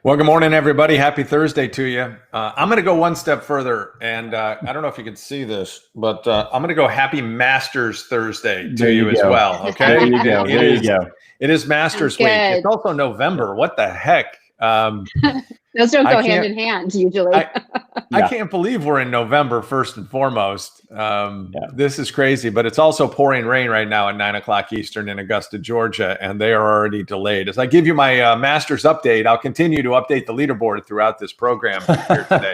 Well, good morning, everybody. Happy Thursday to you. I'm going to go one step further, and I don't know if you can see this, but I'm going to go Happy Masters Thursday to you as well. Okay, There you go. There you go. It is Masters Week. It's also November. What the heck? Those don't go hand in hand usually. I can't believe we're in November first and foremost. This is crazy, but it's also pouring rain right now at 9 o'clock Eastern in Augusta, Georgia, and they are already delayed. As I give you my Masters update, I'll continue to update the leaderboard throughout this program here today.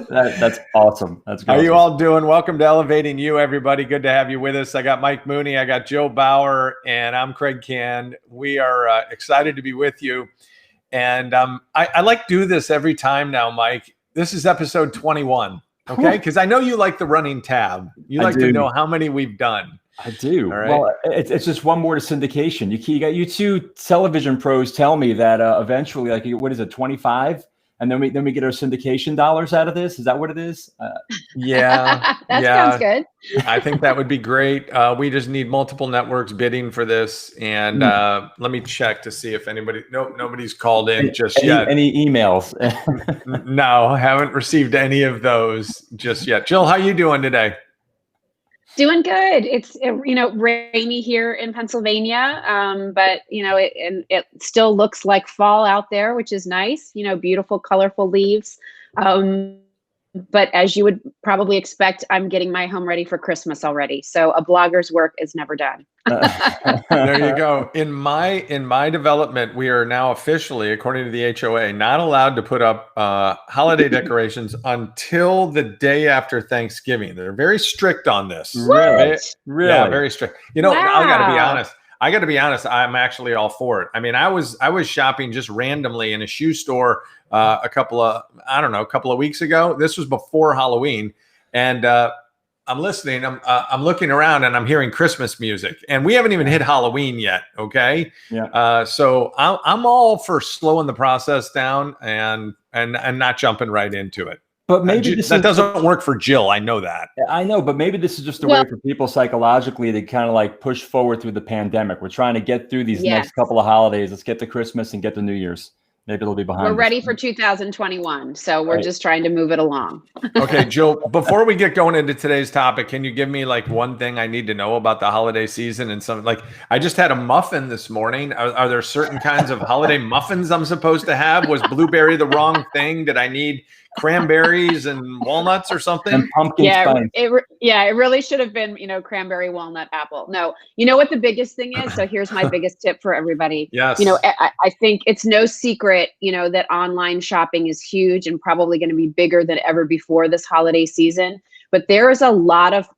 That's awesome. That's great. How are you all doing? Welcome to Elevating You, everybody. Good to have you with us. I got Mike Mooney, I got Joe Bauer, and I'm Kraig Kann. We are excited to be with you. And I like do this every time now, Mike. This is episode 21, okay? Because I know you like the running tab. You like to know how many we've done. I do. All right? Well, it's just one more to syndication. You got you two television pros tell me that eventually, like, what is it, 25? And then we get our syndication dollars out of this. Is that what it is? Yeah. That sounds good. I think that would be great. We just need multiple networks bidding for this. And let me check to see if nobody's called in just yet. Any emails? No, haven't received any of those just yet. Jill, how you doing today? Doing good. It's rainy here in Pennsylvania, but it still looks like fall out there, which is nice. Beautiful, colorful leaves. But as you would probably expect, I'm getting my home ready for Christmas already. So a blogger's work is never done. There you go. In my development, we are now officially, according to the HOA, not allowed to put up holiday decorations until the day after Thanksgiving. They're very strict on this. Really? Yeah, very strict. Wow. I got to be honest. I'm actually all for it. I mean, I was shopping just randomly in a shoe store a couple of weeks ago. This was before Halloween, and I'm listening. I'm looking around and I'm hearing Christmas music, and we haven't even hit Halloween yet. Okay. Yeah. So I'm all for slowing the process down and not jumping right into it. But maybe that doesn't work for Jill. I know that. I know, but maybe this is just a way for people psychologically to kind of like push forward through the pandemic. We're trying to get through these next couple of holidays. Let's get to Christmas and get to New Year's. Maybe it'll be behind us. We're ready for 2021, so we're just trying to move it along. Okay, Jill, before we get going into today's topic, can you give me like one thing I need to know about the holiday season and something? Like, I just had a muffin this morning. Are there certain kinds of holiday muffins I'm supposed to have? Was blueberry the wrong thing? Did I need cranberries and walnuts or something? And pumpkin spice. It really should have been, cranberry, walnut, apple. No, you know what the biggest thing is? So here's my biggest tip for everybody. Yes. I think it's no secret, that online shopping is huge and probably going to be bigger than ever before this holiday season. But there is a lot of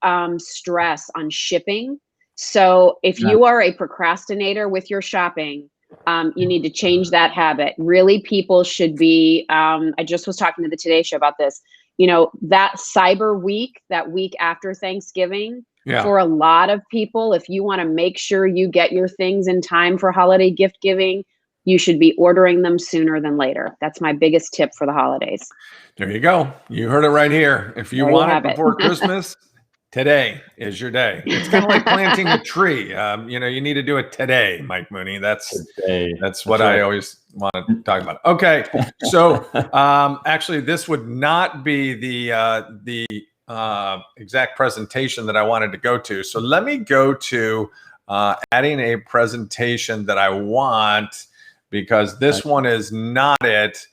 stress on shipping. So if you are a procrastinator with your shopping, you need to change that habit. Really, people should be, I just was talking to the Today Show about this, that Cyber Week, that week after Thanksgiving, for a lot of people, if you want to make sure you get your things in time for holiday gift giving, you should be ordering them sooner than later. That's my biggest tip for the holidays. There you go. You heard it right here. If you want it before Christmas, today is your day. It's kind of like planting a tree. You need to do it today, Mike Mooney. That's what I always want to talk about. Okay, so actually, this would not be the exact presentation that I wanted to go to. So let me go to adding a presentation that I want, because this one is not it.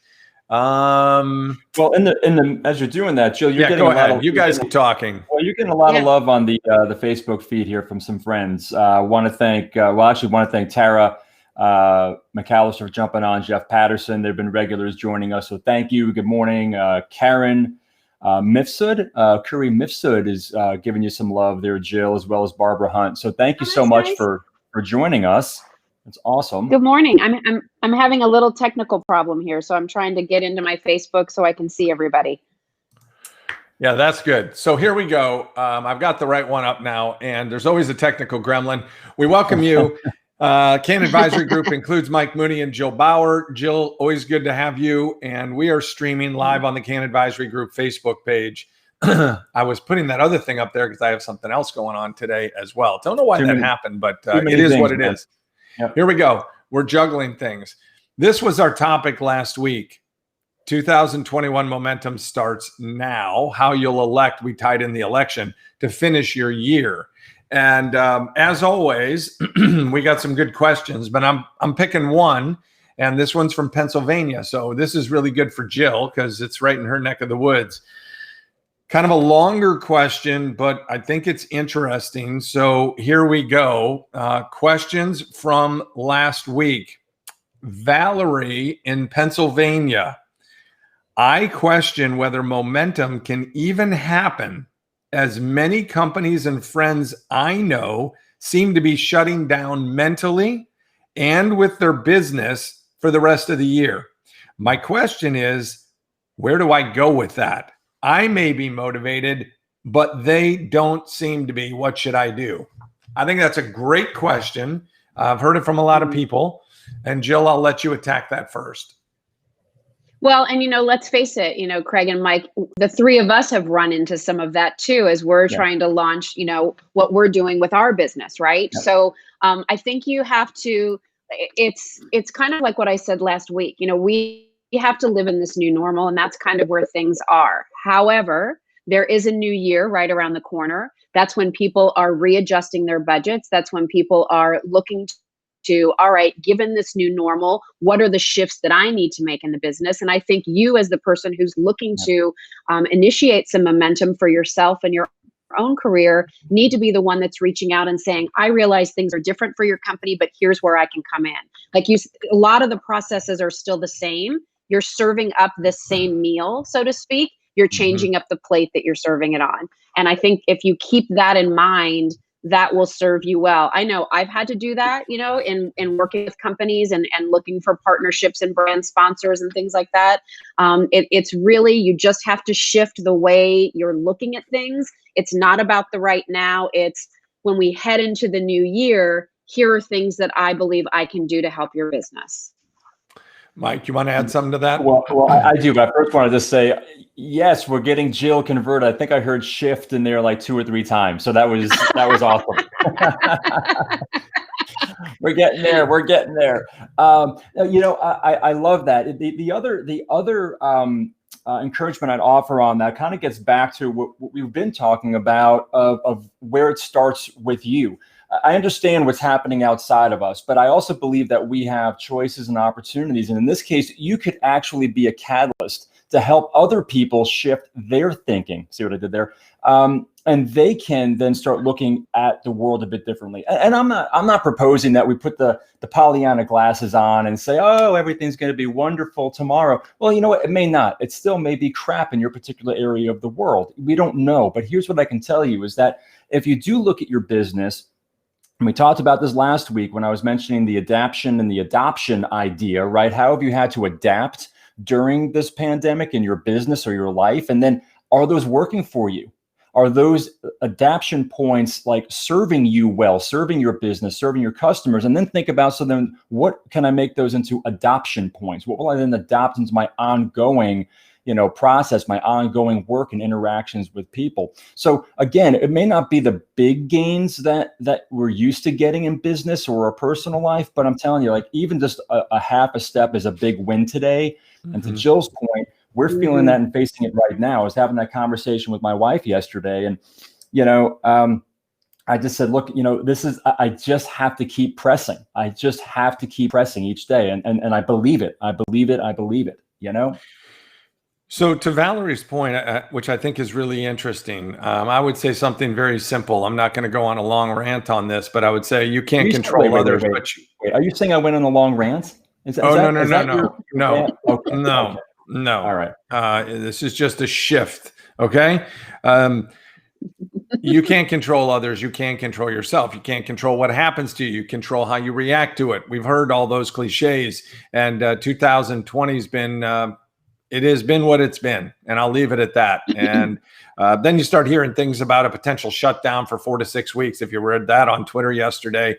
Well, as you're doing that, Jill, you're getting go ahead. You guys keep talking. Well, you're getting a lot of love on the Facebook feed here from some friends. Want to thank Tara McAllister for jumping on, Jeff Patterson. They've been regulars joining us, so thank you. Good morning, Karen Mifsud. Curry Mifsud is giving you some love there, Jill, as well as Barbara Hunt. So thank you so much for joining us. It's awesome. Good morning. I'm having a little technical problem here, so I'm trying to get into my Facebook so I can see everybody. Yeah, that's good. So here we go. I've got the right one up now, and there's always a technical gremlin. We welcome you. Kann Advisory Group includes Mike Mooney and Jill Bauer. Jill, always good to have you. And we are streaming live on the Kann Advisory Group Facebook page. I was putting that other thing up there because I have something else going on today as well. Don't know why that happened, but it is what it is. Yep. Here we go. We're juggling things. This was our topic last week. 2021 momentum starts now. How you'll elect, we tied in the election to finish your year. And as always, we got some good questions, but I'm picking one, and this one's from Pennsylvania. So this is really good for Jill because it's right in her neck of the woods. Kind of a longer question, but I think it's interesting. So here we go. Questions from last week. Valerie in Pennsylvania. I question whether momentum can even happen, as many companies and friends I know seem to be shutting down mentally and with their business for the rest of the year. My question is, where do I go with that? I may be motivated, but they don't seem to be. What should I do? I think that's a great question. I've heard it from a lot of people. And Jill, I'll let you attack that first. Well, and, let's face it, Kraig and Mike, the three of us have run into some of that too, as we're trying to launch, what we're doing with our business. Right. Yeah. So I think you have to, it's kind of like what I said last week, we have to live in this new normal, and that's kind of where things are. However, there is a new year right around the corner. That's when people are readjusting their budgets. That's when people are looking to, all right, given this new normal, what are the shifts that I need to make in the business? And I think you, as the person who's looking to initiate some momentum for yourself and your own career, need to be the one that's reaching out and saying, I realize things are different for your company, but here's where I can come in. Like a lot of the processes are still the same. You're serving up the same meal, so to speak. You're changing up the plate that you're serving it on. And I think if you keep that in mind, that will serve you well. I know I've had to do that, in working with companies and looking for partnerships and brand sponsors and things like that. It's really, you just have to shift the way you're looking at things. It's not about the right now. It's when we head into the new year, here are things that I believe I can do to help your business. Mike, you want to add something to that? Well, I do, but I first wanted to say, yes, we're getting Jill converted. I think I heard shift in there like 2 or 3 times. So that was awesome. We're getting there. I love that. The other encouragement I'd offer on that kind of gets back to what we've been talking about of where it starts with you. I understand what's happening outside of us, but I also believe that we have choices and opportunities. And in this case, you could actually be a catalyst to help other people shift their thinking. See what I did there? And they can then start looking at the world a bit differently. And I'm not proposing that we put the Pollyanna glasses on and say, oh, everything's going to be wonderful tomorrow. Well, you know what? It may not. It still may be crap in your particular area of the world. We don't know. But here's what I can tell you is that if you do look at your business, and we talked about this last week when I was mentioning the adaption and the adoption idea, right? How have you had to adapt during this pandemic in your business or your life? And then are those working for you? Are those adaption points like serving you well, serving your business, serving your customers? And then think about, so then what can I make those into adoption points? What will I then adopt into my ongoing process, my ongoing work and interactions with people? So again, it may not be the big gains that we're used to getting in business or our personal life, but I'm telling you, like even just a half a step is a big win today. Mm-hmm. And to Jill's point, we're feeling that and facing it right now. I was having that conversation with my wife yesterday, and I just said, look, I just have to keep pressing. I just have to keep pressing each day, and I believe it. I believe it. So to Valerie's point, which I think is really interesting, I would say something very simple. I'm not going to go on a long rant on this, but I would say you can't control others. Wait, are you saying I went on a long rant? No. All right. This is just a shift. Okay. You can't control others. You can't control yourself. You can't control what happens to you. You control how you react to it. We've heard all those cliches, and 2020 has been, it has been what it's been, and I'll leave it at that. And then you start hearing things about a potential shutdown for 4 to 6 weeks. If you read that on Twitter yesterday,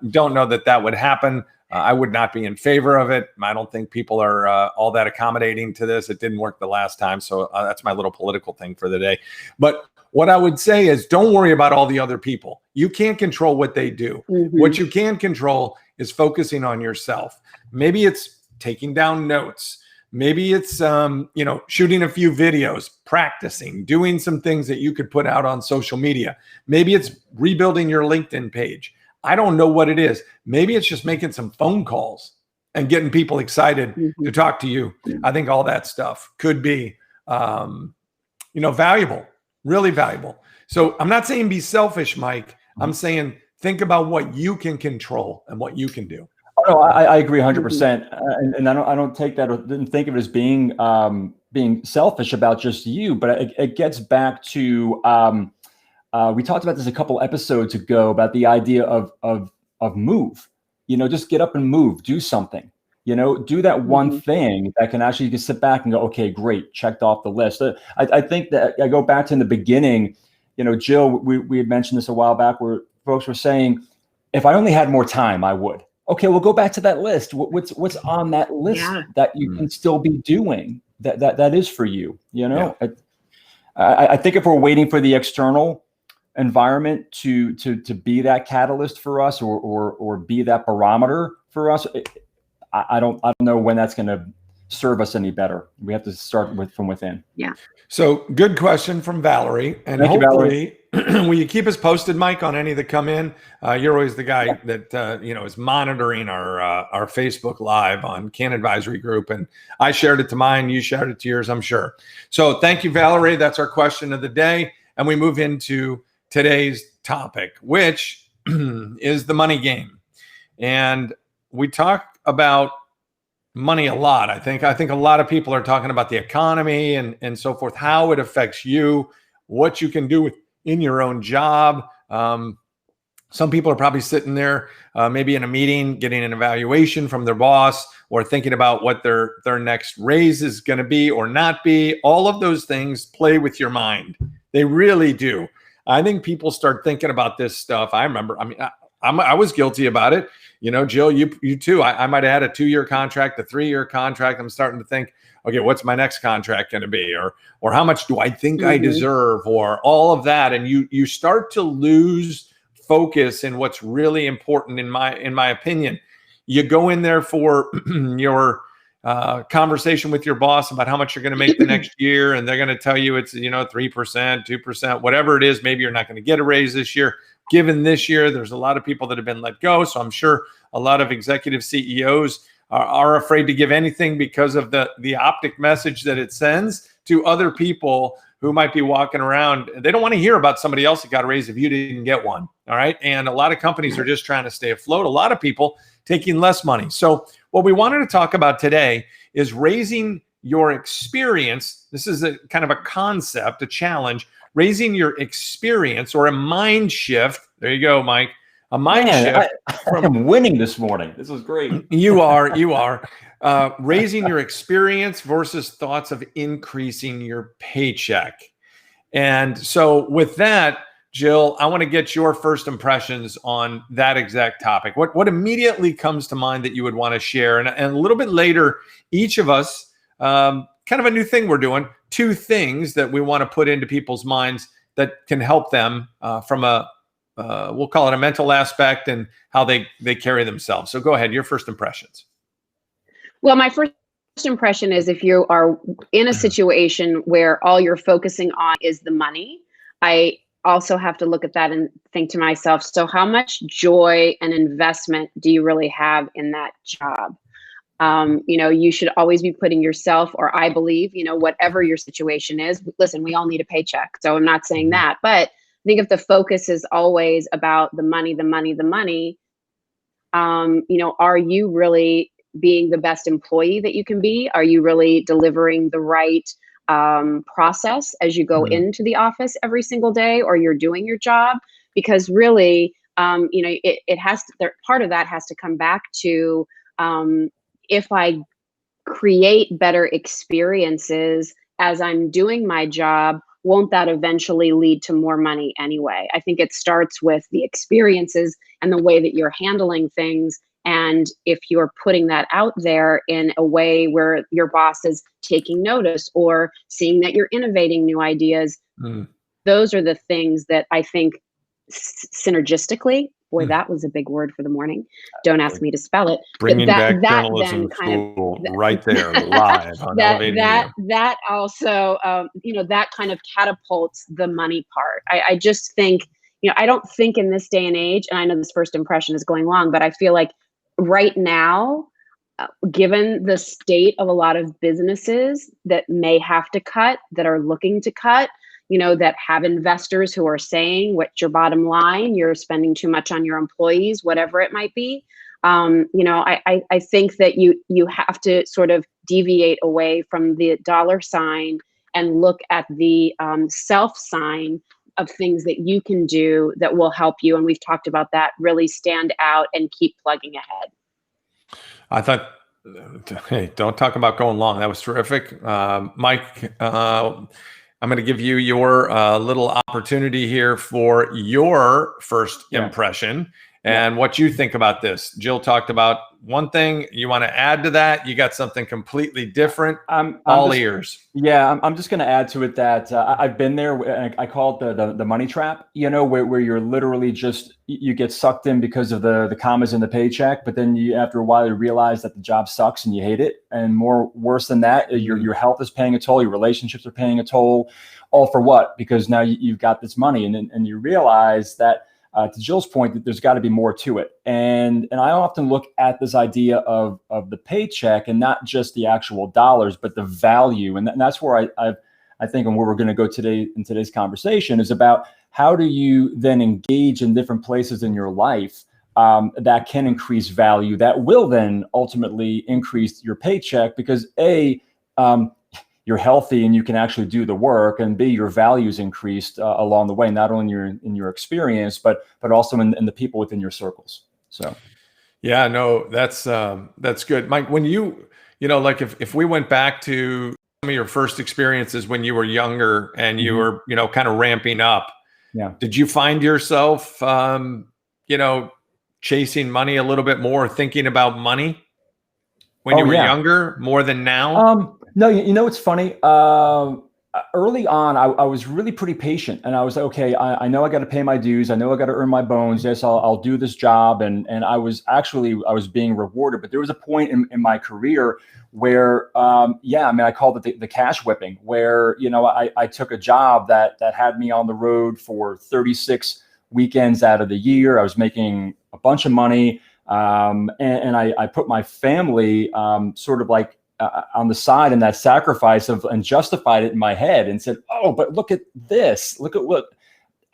don't know that would happen. I would not be in favor of it. I don't think people are all that accommodating to this. It didn't work the last time. So that's my little political thing for the day. But what I would say is don't worry about all the other people. You can't control what they do. Mm-hmm. What you can control is focusing on yourself. Maybe it's taking down notes. Maybe it's, shooting a few videos, practicing, doing some things that you could put out on social media. Maybe it's rebuilding your LinkedIn page. I don't know what it is. Maybe it's just making some phone calls and getting people excited to talk to you. I think all that stuff could be, valuable, really valuable. So I'm not saying be selfish, Mike. I'm saying think about what you can control and what you can do. Oh, no, I agree 100%. And I don't take that or didn't think of it as being selfish about just you, but it gets back to, we talked about this a couple episodes ago about the idea of move, just get up and move, do something, do that one thing that can actually just sit back and go, okay, great, checked off the list. I think that I go back to in the beginning, Jill, we had mentioned this a while back where folks were saying, if I only had more time, I would. Okay, well, go back to that list. What's on that list that you can still be doing that is for you? I think if we're waiting for the external environment to be that catalyst for us or be that barometer for us, I don't know when that's going to serve us any better. We have to start from within. Yeah. So good question from Valerie. And Thank hopefully, will you keep us posted, Mike, on any that come in? You're always the guy that, is monitoring our Facebook Live on Kann Advisory Group. And I shared it to mine. You shared it to yours, I'm sure. So thank you, Valerie. That's our question of the day. And we move into today's topic, which is the money game. And we talk about money a lot. I think a lot of people are talking about the economy and so forth, how it affects you, what you can do in your own job. Some people are probably sitting there, maybe in a meeting, getting an evaluation from their boss or thinking about what their next raise is going to be or not be. All of those things play with your mind. They really do. I think people start thinking about this stuff. I remember, I was guilty about it. Jill, you too. I might have had a 2-year contract, a 3-year contract. I'm starting to think, okay, what's my next contract going to be? Or how much do I think I deserve? Or all of that. And you start to lose focus in what's really important in my opinion. You go in there for your conversation with your boss about how much you're going to make the next year. And they're going to tell you it's, 3%, 2%, whatever it is. Maybe you're not going to get a raise this year. Given this year, there's a lot of people that have been let go. So I'm sure a lot of executive CEOs are afraid to give anything because of the optic message that it sends to other people who might be walking around. They don't want to hear about somebody else that got a raise if you didn't get one. All right. And a lot of companies are just trying to stay afloat. A lot of people taking less money. So what we wanted to talk about today is raising your experience. This is a kind of a concept, a challenge. Raising your experience or a mind shift. There you go, Mike. A mind shift. I'm winning this morning. This is great. You are. Raising your experience versus thoughts of increasing your paycheck. And so with that, Jill, I want to get your first impressions on that exact topic. What immediately comes to mind that you would want to share? And a little bit later, each of us, kind of a new thing we're doing, 2 things that we want to put into people's minds that can help them from we'll call it a mental aspect and how they carry themselves. So go ahead, your first impressions. Well, my first impression is if you are in a situation where all you're focusing on is the money, I also have to look at that and think to myself, so how much joy and investment do you really have in that job? You should always be putting yourself, or I believe, whatever your situation is, listen, we all need a paycheck. So I'm not saying that, but I think if the focus is always about the money, are you really being the best employee that you can be? Are you really delivering the right process as you go into the office every single day, or you're doing your job? Because really, it has to, part of that has to come back to, if I create better experiences as I'm doing my job, won't that eventually lead to more money anyway? I think it starts with the experiences and the way that you're handling things. And if you're putting that out there in a way where your boss is taking notice or seeing that you're innovating new ideas, those are the things that I think synergistically Boy, that was a big word for the morning. Don't ask me to spell it. Bringing back journalism school right there, live on Elevated Media. That also, that kind of catapults the money part. I just think, I don't think in this day and age, and I know this first impression is going long, but I feel like right now, given the state of a lot of businesses that may have to cut, that are looking to cut, that have investors who are saying, what's your bottom line? You're spending too much on your employees, whatever it might be. I think that you have to sort of deviate away from the dollar sign and look at the self sign of things that you can do that will help you. And we've talked about that, really stand out and keep plugging ahead. I thought, hey, don't talk about going long. That was terrific. Mike, I'm going to give you your little opportunity here for your first impression and what you think about this. Jill talked about one thing. You want to add to that? You got something completely different? I'm ears. Yeah, I'm just going to add to it that I've been there. I call it the money trap, where you're literally just, you get sucked in because of the commas in the paycheck, but then after a while you realize that the job sucks and you hate it. And worse than that, your health is paying a toll, your relationships are paying a toll, all for what? Because now you've got this money and you realize that, to Jill's point, that there's got to be more to it. And I often look at this idea of the paycheck and not just the actual dollars, but the value. And that's where I think, and where we're going to go today in today's conversation, is about how do you then engage in different places in your life that can increase value, that will then ultimately increase your paycheck, because you're healthy and you can actually do the work, and B, your values increased along the way, not only in your experience, but also in the people within your circles. So, yeah, no, that's good, Mike. When like if we went back to some of your first experiences when you were younger and you were kind of ramping up, did you find yourself chasing money a little bit more, thinking about money when you were younger more than now? No, it's funny. Early on, I was really pretty patient, and I was like, okay, I know I got to pay my dues. I know I got to earn my bones. Yes, I'll do this job. And I was being rewarded. But there was a point in my career where, I called it the cash whipping, where, I took a job that had me on the road for 36 weekends out of the year. I was making a bunch of money. And I put my family sort of like on the side in that sacrifice and justified it in my head and said, oh, but look at this, look at what,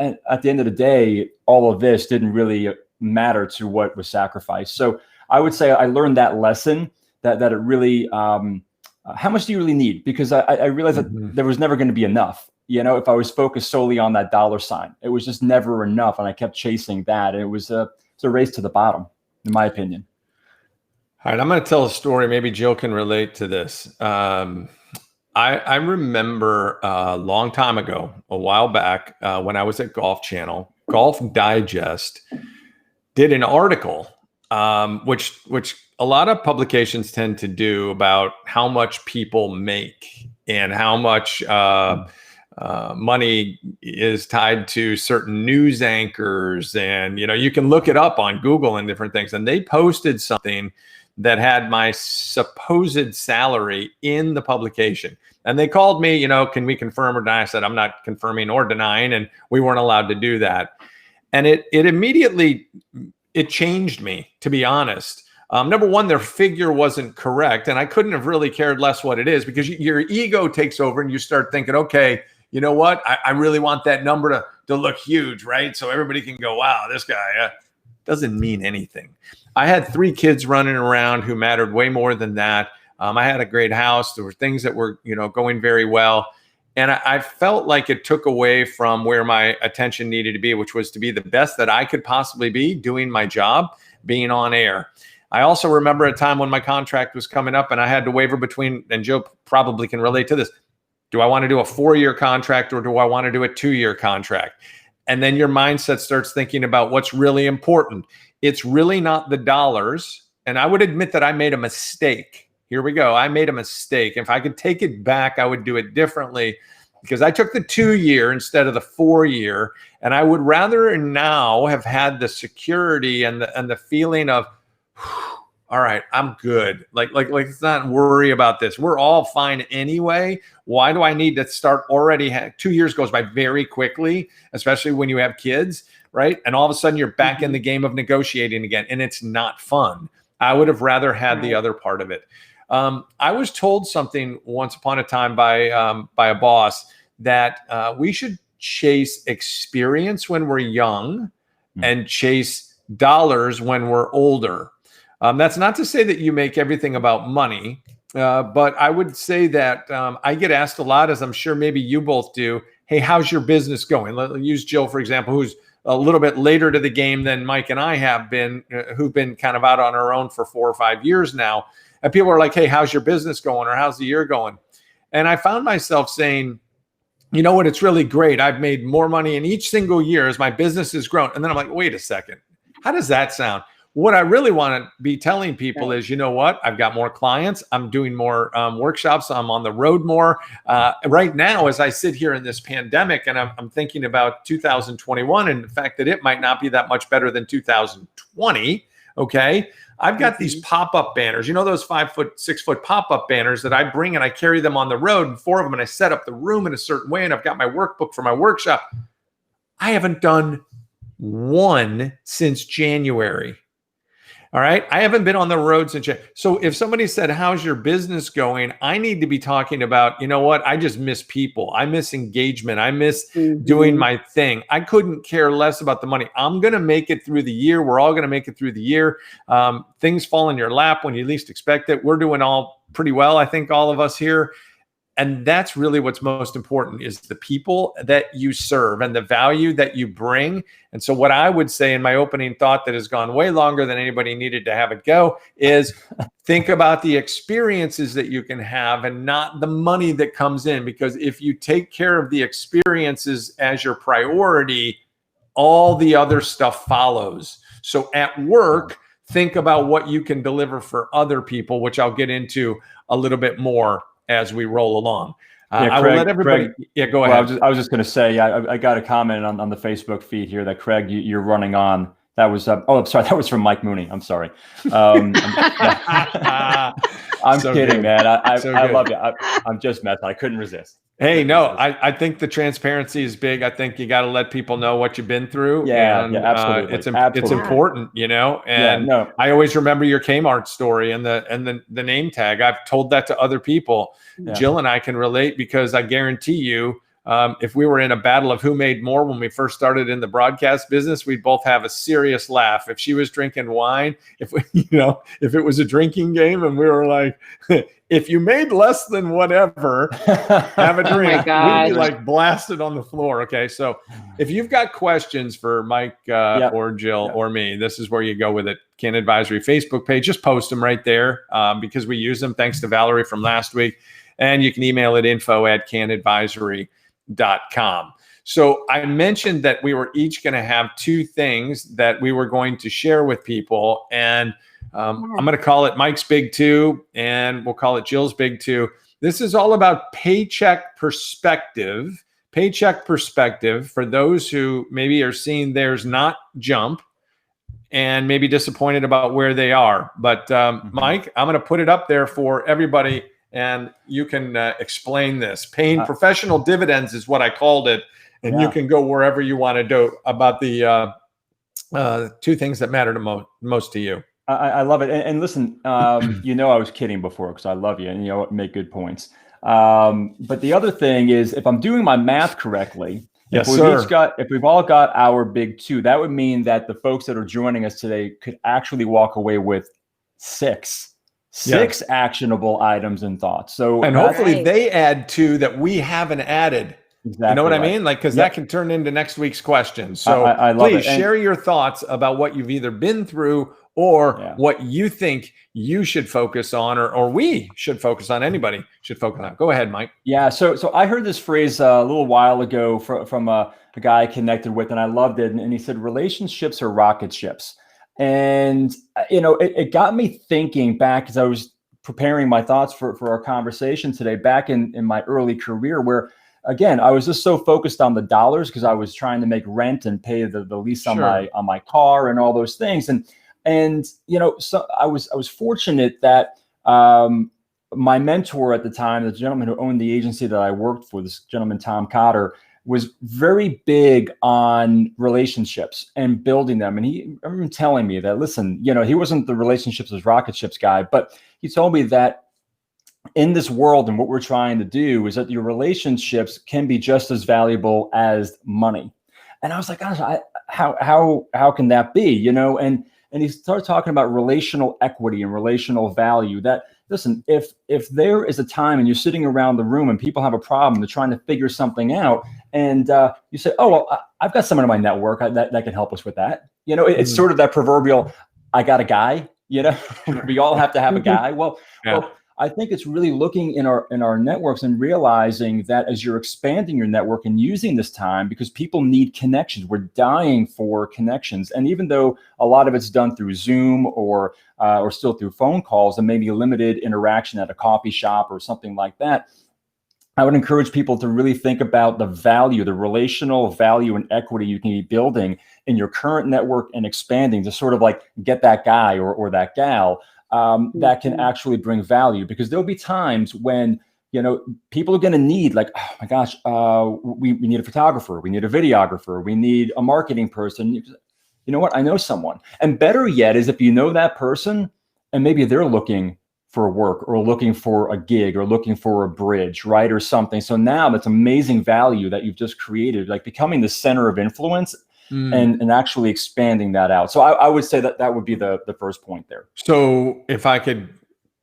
and at the end of the day, all of this didn't really matter to what was sacrificed. So I would say I learned that lesson that it really, how much do you really need? Because I realized that there was never going to be enough. If I was focused solely on that dollar sign, it was just never enough. And I kept chasing that. And it was a race to the bottom, in my opinion. All right, I'm going to tell a story. Maybe Jill can relate to this. I remember a long time ago, a while back, when I was at Golf Channel, Golf Digest did an article, which a lot of publications tend to do, about how much people make and how much money is tied to certain news anchors. And, you can look it up on Google and different things. And they posted something that had my supposed salary in the publication. And they called me, can we confirm or deny? I said, I'm not confirming or denying. And we weren't allowed to do that. And it immediately, it changed me, to be honest. Number one, their figure wasn't correct. And I couldn't have really cared less what it is, because your ego takes over and you start thinking, okay, you know what? I really want that number to look huge, right? So everybody can go, wow, this guy doesn't mean anything. I had 3 kids running around who mattered way more than that. I had a great house. There were things that were, going very well. And I felt like it took away from where my attention needed to be, which was to be the best that I could possibly be, doing my job, being on air. I also remember a time when my contract was coming up and I had to waver between, and Joe probably can relate to this, do I want to do a 4-year contract or do I want to do a 2-year contract? And then your mindset starts thinking about what's really important. It's really not the dollars. And I would admit that I made a mistake. Here we go. I made a mistake. If I could take it back, I would do it differently. because I took the 2-year instead of the 4-year. And I would rather now have had the security and the feeling of, all right, I'm good. Like, let's not worry about this. We're all fine anyway. Why do I need to start already? 2 years goes by very quickly, especially when you have kids, right? And all of a sudden you're back in the game of negotiating again, and it's not fun. I would have rather had the other part of it. I was told something once upon a time by a boss that we should chase experience when we're young and chase dollars when we're older. That's not to say that you make everything about money, but I would say that I get asked a lot, as I'm sure maybe you both do, hey, how's your business going? Let's use Jill, for example, who's a little bit later to the game than Mike and I have been, who've been kind of out on our own for 4 or 5 years now. And people are like, hey, how's your business going? Or how's the year going? And I found myself saying, you know what, it's really great. I've made more money in each single year as my business has grown. And then I'm like, wait a second, how does that sound? What I really want to be telling people is, you know what? I've got more clients. I'm doing more workshops. I'm on the road more. Right now, as I sit here in this pandemic, and I'm thinking about 2021 and the fact that it might not be that much better than 2020, okay? I've got these pop-up banners. You know those 5-foot, 6-foot pop-up banners that I bring and I carry them on the road, and 4 of them, and I set up the room in a certain way, and I've got my workbook for my workshop. I haven't done one since January. All right. I haven't been on the road since. So if somebody said, how's your business going? I need to be talking about, you know what? I just miss people. I miss engagement. I miss doing my thing. I couldn't care less about the money. I'm going to make it through the year. We're all going to make it through the year. Things fall in your lap when you least expect it. We're doing all pretty well, I think, all of us here. And that's really what's most important, is the people that you serve and the value that you bring. And so what I would say in my opening thought, that has gone way longer than anybody needed to have it go, is think about the experiences that you can have and not the money that comes in. Because if you take care of the experiences as your priority, all the other stuff follows. So at work, think about what you can deliver for other people, which I'll get into a little bit more as we roll along. I will let everybody. Go ahead. I was just going to say, I got a comment on the Facebook feed here that Kraig, you're running on. That was I'm sorry, that was from Mike Mooney. I'm sorry. I'm so kidding, man. I love you. I'm just messing. I couldn't resist. Hey, no, I think the transparency is big. I think you got to let people know what you've been through. Yeah, absolutely. It's important, you know. And I always remember your Kmart story and the name tag. I've told that to other people. Yeah. Jill and I can relate, because I guarantee you, if we were in a battle of who made more when we first started in the broadcast business, we'd both have a serious laugh. If she was drinking wine, if it was a drinking game and we were like, if you made less than whatever, have a drink. We'd be like blasted on the floor. Okay. So if you've got questions for Mike or Jill or me, this is where you go with it. Kann Advisory Facebook page, just post them right there, because we use them. Thanks to Valerie from last week. And you can email it info@kannadvisory.com. So I mentioned that we were each going to have 2 things that we were going to share with people. And I'm going to call it Mike's Big 2, and we'll call it Jill's Big 2. This is all about paycheck perspective. Paycheck perspective for those who maybe are seeing theirs not jump and maybe disappointed about where they are. But Mike, I'm going to put it up there for everybody, and you can explain this. Paying professional dividends is what I called it. And you can go wherever you want to do about the 2 things that matter most to you. I love it. And listen, I was kidding before, because I love you and, make good points. But the other thing is, if I'm doing my math correctly, if we've all got our big 2, that would mean that the folks that are joining us today could actually walk away with 6 actionable items and thoughts. So, and hopefully they add 2 that we haven't added. Exactly. You know what I mean? Like, because that can turn into next week's questions. So I love please share your thoughts about what you've either been through or what you think you should focus on, or we should focus on. Anybody should focus on. Go ahead, Mike. Yeah. So I heard this phrase a little while ago from a guy I connected with, and I loved it. And he said, relationships are rocket ships. And, it got me thinking back as I was preparing my thoughts for our conversation today, back in my early career, where again, I was just so focused on the dollars because I was trying to make rent and pay the lease on my car and all those things. And so I was fortunate that my mentor at the time, the gentleman who owned the agency that I worked for, this gentleman, Tom Cotter, was very big on relationships and building them. And I remember him telling me that, listen, he wasn't the relationships as rocket ships guy, but he told me that in this world and what we're trying to do is that your relationships can be just as valuable as money. And I was like, gosh, how can that be? And he started talking about relational equity and relational value. That, listen, if there is a time and you're sitting around the room and people have a problem, they're trying to figure something out, and you say, oh, well, I've got someone in my network that can help us with that. It's sort of that proverbial, I got a guy, we all have to have a guy. Well, I think it's really looking in our networks and realizing that as you're expanding your network and using this time, because people need connections, we're dying for connections. And even though a lot of it's done through Zoom or still through phone calls and maybe limited interaction at a coffee shop or something like that, I would encourage people to really think about the value, the relational value and equity you can be building in your current network and expanding to sort of like get that guy or that gal that can actually bring value. Because there'll be times when, people are going to need, like, oh my gosh, we need a photographer, we need a videographer, we need a marketing person. You know what? I know someone. And better yet is if you know that person and maybe they're looking for work or looking for a gig or looking for a bridge, right? Or something. So now that's amazing value that you've just created, like becoming the center of influence and actually expanding that out. So I would say that would be the first point there. So if I could,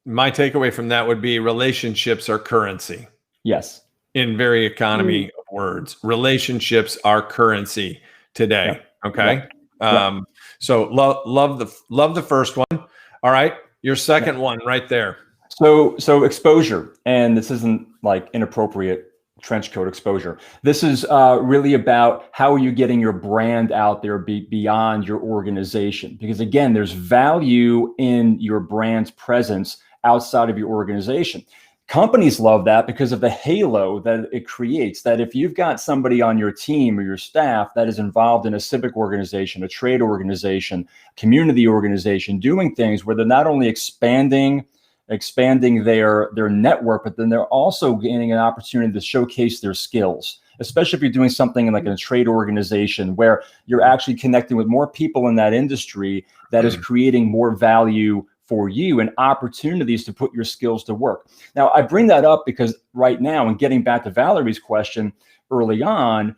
my takeaway from that would be relationships are currency. Yes. In very economy of words, relationships are currency today. Yeah. Okay. Yeah. So love the first one. All right. Your second one right there. So exposure, and this isn't like inappropriate trench coat exposure. This is really about how are you getting your brand out there beyond your organization? Because again, there's value in your brand's presence outside of your organization. Companies love that because of the halo that it creates, that if you've got somebody on your team or your staff that is involved in a civic organization, a trade organization, community organization, doing things where they're not only expanding their network, but then they're also gaining an opportunity to showcase their skills, especially if you're doing something in like a trade organization where you're actually connecting with more people in that industry that is creating more value for you and opportunities to put your skills to work. Now, I bring that up because right now, and getting back to Valerie's question early on,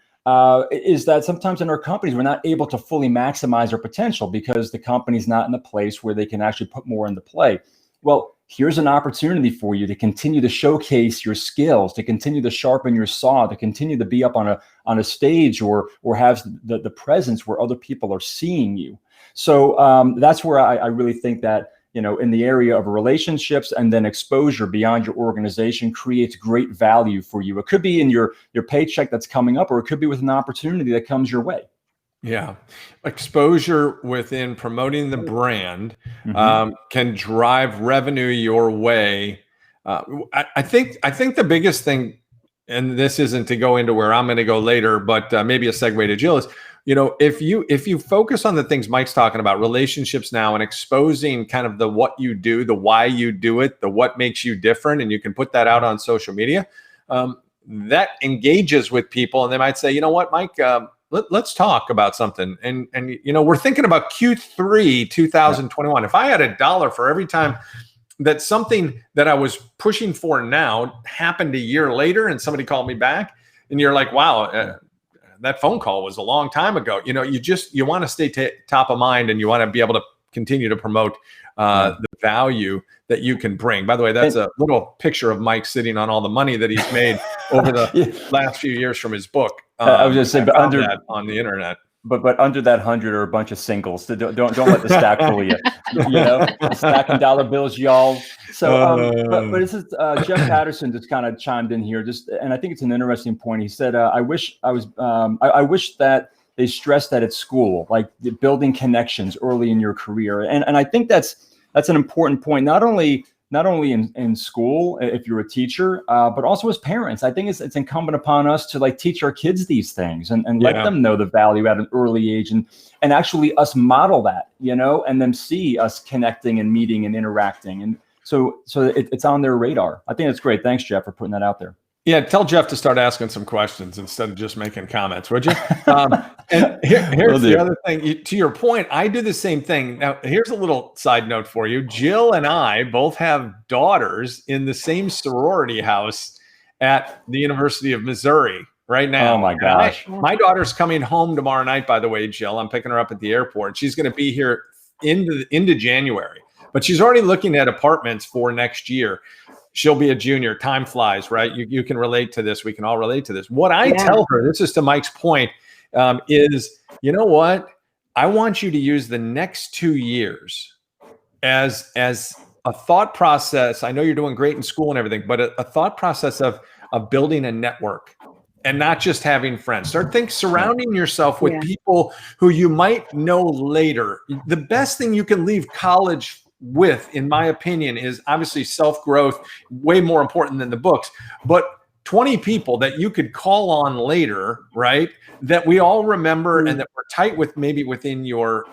is that sometimes in our companies, we're not able to fully maximize our potential because the company's not in a place where they can actually put more into play. Well, here's an opportunity for you to continue to showcase your skills, to continue to sharpen your saw, to continue to be up on a stage or have the presence where other people are seeing you. So that's where I really think that, in the area of relationships and then exposure beyond your organization creates great value for you. It could be in your paycheck that's coming up, or it could be with an opportunity that comes your way. Yeah. Exposure within promoting the brand can drive revenue your way. I think the biggest thing, and this isn't to go into where I'm going to go later, but maybe a segue to Jill is, if you focus on the things Mike's talking about, relationships now, and exposing kind of the what you do, the why you do it, the what makes you different, and you can put that out on social media, that engages with people, and they might say, you know what, Mike, let's talk about something. And we're thinking about Q3 2021. Yeah. If I had $1 for every time that something that I was pushing for now happened a year later and somebody called me back, and you're like, wow, that phone call was a long time ago. You want to stay top of mind, and you want to be able to continue to promote the value that you can bring. By the way, that's a little picture of Mike sitting on all the money that he's made over the last few years from his book. I was just saying, but under that on the internet. But under that 100 are a bunch of singles. So don't let the stack fool you. Stacking dollar bills, y'all. So, but this is Jeff Patterson just kind of chimed in here. And I think it's an interesting point. He said, I wish that they stressed that at school, like building connections early in your career. And I think that's an important point. Not only not only in school, if you're a teacher, but also as parents. I think it's incumbent upon us to like teach our kids these things and let them know the value at an early age and actually us model that, you know, and then see us connecting and meeting and interacting. And so it's on their radar. I think that's great. Thanks, Jeff, for putting that out there. Yeah, tell Jeff to start asking some questions instead of just making comments, would you? And here's the other thing. To your point, I do the same thing. Now, here's a little side note for you. Jill and I both have daughters in the same sorority house at the University of Missouri right now. Oh, my gosh. My daughter's coming home tomorrow night, by the way, Jill. I'm picking her up at the airport. She's going to be here into January, but she's already looking at apartments for next year. She'll be a junior. Time flies, right? You can relate to this. We can all relate to this. What I tell her, this is to Mike's point, is, you know what? I want you to use the next 2 years as a thought process. I know you're doing great in school and everything, but a thought process of building a network and not just having friends. Surrounding yourself with people who you might know later. The best thing you can leave college with, in my opinion, is obviously self-growth, way more important than the books, but 20 people that you could call on later, right? That we all remember and that we're tight with, maybe within your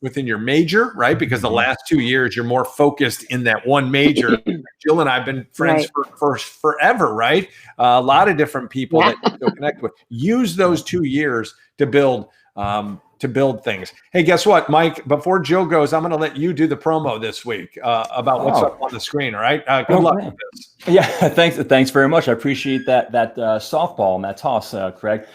major, right? Because the last 2 years you're more focused in that one major. Jill and I have been friends for forever, right? A lot of different people that you still connect with. Use those 2 years to build things. Hey, guess what, Mike? Before Jill goes, I'm going to let you do the promo this week about what's up on the screen. All right. Good luck with this. Yeah, thanks very much. I appreciate that softball and that toss, Kraig.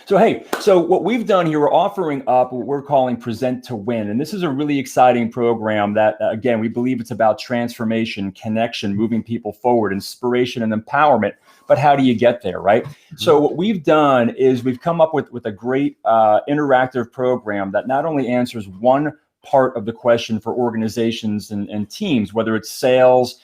So what we've done here, we're offering up what we're calling Present to Win, and this is a really exciting program that again, we believe it's about transformation, connection, moving people forward, inspiration, and empowerment. But how do you get there, right? So what we've done is we've come up with a great interactive program that not only answers one part of the question for organizations and teams, whether it's sales,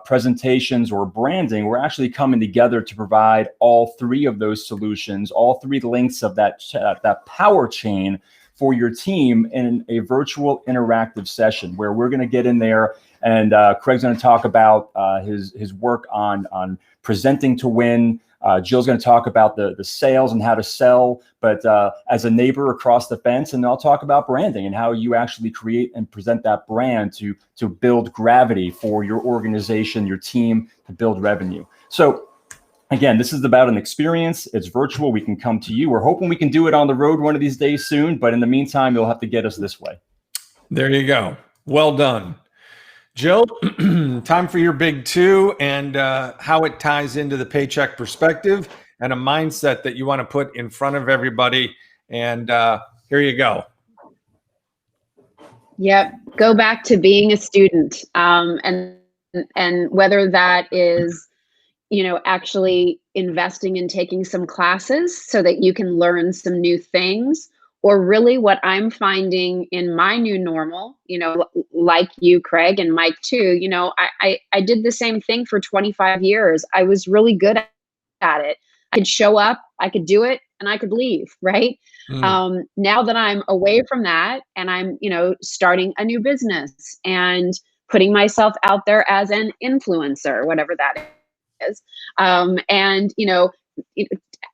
presentations, or branding. We're actually coming together to provide all three of those solutions, all three links of that power chain for your team in a virtual interactive session where we're going to get in there and Kraig's going to talk about his work on presenting to win. Jill's going to talk about the sales and how to sell, but as a neighbor across the fence, and I'll talk about branding and how you actually create and present that brand to build gravity for your organization, your team, to build revenue. So again, this is about an experience. It's virtual. We can come to you. We're hoping we can do it on the road one of these days soon, but in the meantime, you'll have to get us this way. There you go. Well done. Jill, time for your big two and how it ties into the paycheck perspective and a mindset that you want to put in front of everybody. And here you go. Yep. Go back to being a student. And whether that is, actually investing in taking some classes so that you can learn some new things, or really what I'm finding in my new normal, like you, Kraig, and Mike too, I did the same thing for 25 years. I was really good at it. I could show up, I could do it, and I could leave, right? Now that I'm away from that and I'm, starting a new business and putting myself out there as an influencer, whatever that is, and,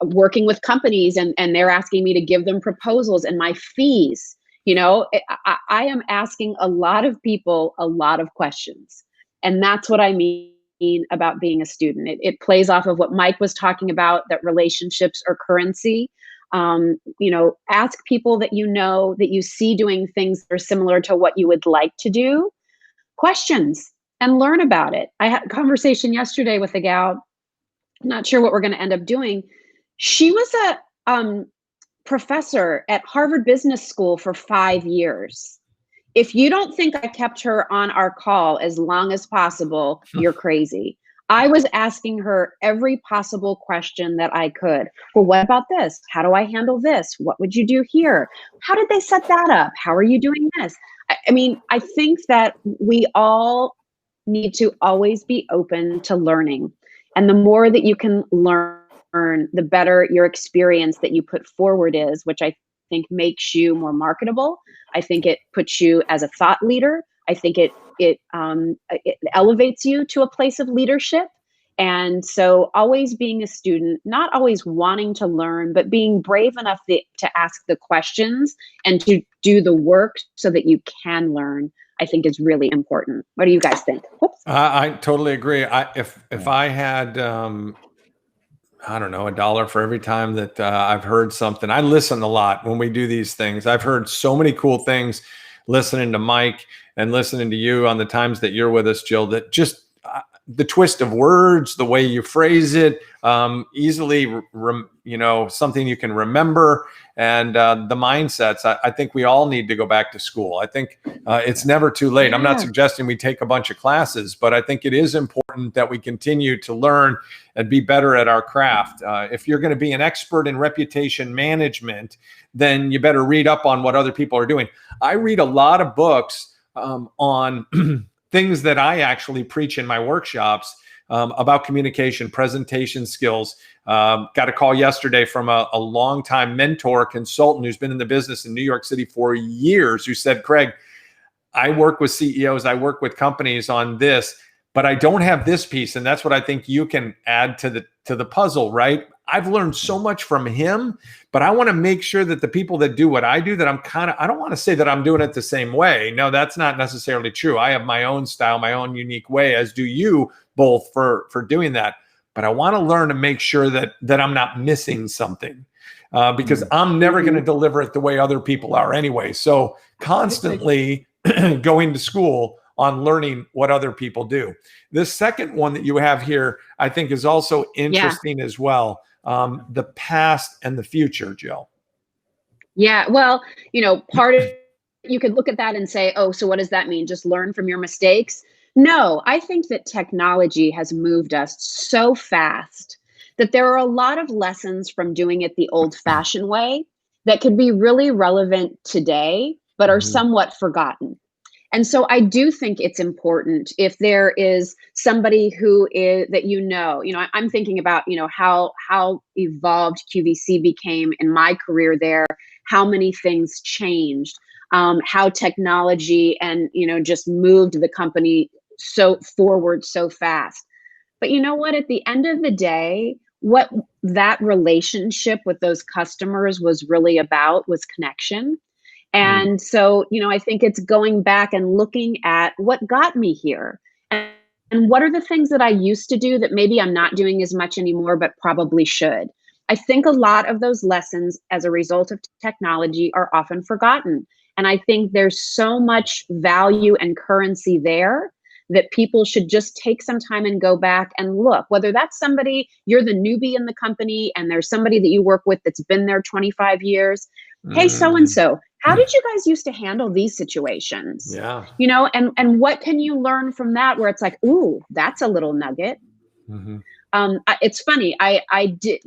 working with companies and they're asking me to give them proposals and my fees, I am asking a lot of people a lot of questions. And that's what I mean about being a student. It plays off of what Mike was talking about, that relationships are currency. Ask people that that you see doing things that are similar to what you would like to do, questions, and learn about it. I had a conversation yesterday with a gal, not sure what we're going to end up doing. She was a professor at Harvard Business School for 5 years. If you don't think I kept her on our call as long as possible, you're crazy. I was asking her every possible question that I could. Well, what about this? How do I handle this? What would you do here? How did they set that up? How are you doing this? I think that we all need to always be open to learning. And the more that you can learn, the better your experience that you put forward is, which I think makes you more marketable. I think it puts you as a thought leader. I think it elevates you to a place of leadership. And so always being a student, not always wanting to learn, but being brave enough to ask the questions and to do the work so that you can learn, I think is really important. What do you guys think? I totally agree. If I had, I don't know, $1 for every time that I've heard something. I listen a lot when we do these things. I've heard so many cool things listening to Mike and listening to you on the times that you're with us, Jill, that just the twist of words, the way you phrase it, easily, something you can remember, and the mindsets. I think we all need to go back to school. I think it's never too late. Yeah. I'm not suggesting we take a bunch of classes, but I think it is important that we continue to learn and be better at our craft. If you're going to be an expert in reputation management, then you better read up on what other people are doing. I read a lot of books on things that I actually preach in my workshops about communication, presentation skills. Got a call yesterday from a longtime mentor consultant who's been in the business in New York City for years, who said, Kraig, I work with CEOs, I work with companies on this, but I don't have this piece. And that's what I think you can add to the puzzle, right? I've learned so much from him, but I want to make sure that the people that do what I do, that I don't want to say that I'm doing it the same way. No, that's not necessarily true. I have my own style, my own unique way, as do you both for doing that. But I want to learn to make sure that I'm not missing something because I'm never going to deliver it the way other people are anyway. So constantly going to school on learning what other people do. The second one that you have here, I think, is also interesting as well. The past and the future, Jill. Yeah, well, part of you could look at that and say, oh, so what does that mean? Just learn from your mistakes? No, I think that technology has moved us so fast that there are a lot of lessons from doing it the old-fashioned way that could be really relevant today, but are somewhat forgotten. And so I do think it's important if there is somebody who is that I'm thinking about how evolved QVC became in my career there, how many things changed, how technology and just moved the company so forward so fast. But you know what? At the end of the day, what that relationship with those customers was really about was connection. And so, I think it's going back and looking at what got me here and what are the things that I used to do that maybe I'm not doing as much anymore, but probably should. I think a lot of those lessons as a result of technology are often forgotten. And I think there's so much value and currency there that people should just take some time and go back and look, whether that's somebody, you're the newbie in the company and there's somebody that you work with that's been there 25 years. Hey, so-and-so, how did you guys used to handle these situations? Yeah. And what can you learn from that where it's like, ooh, that's a little nugget. It's funny. I did,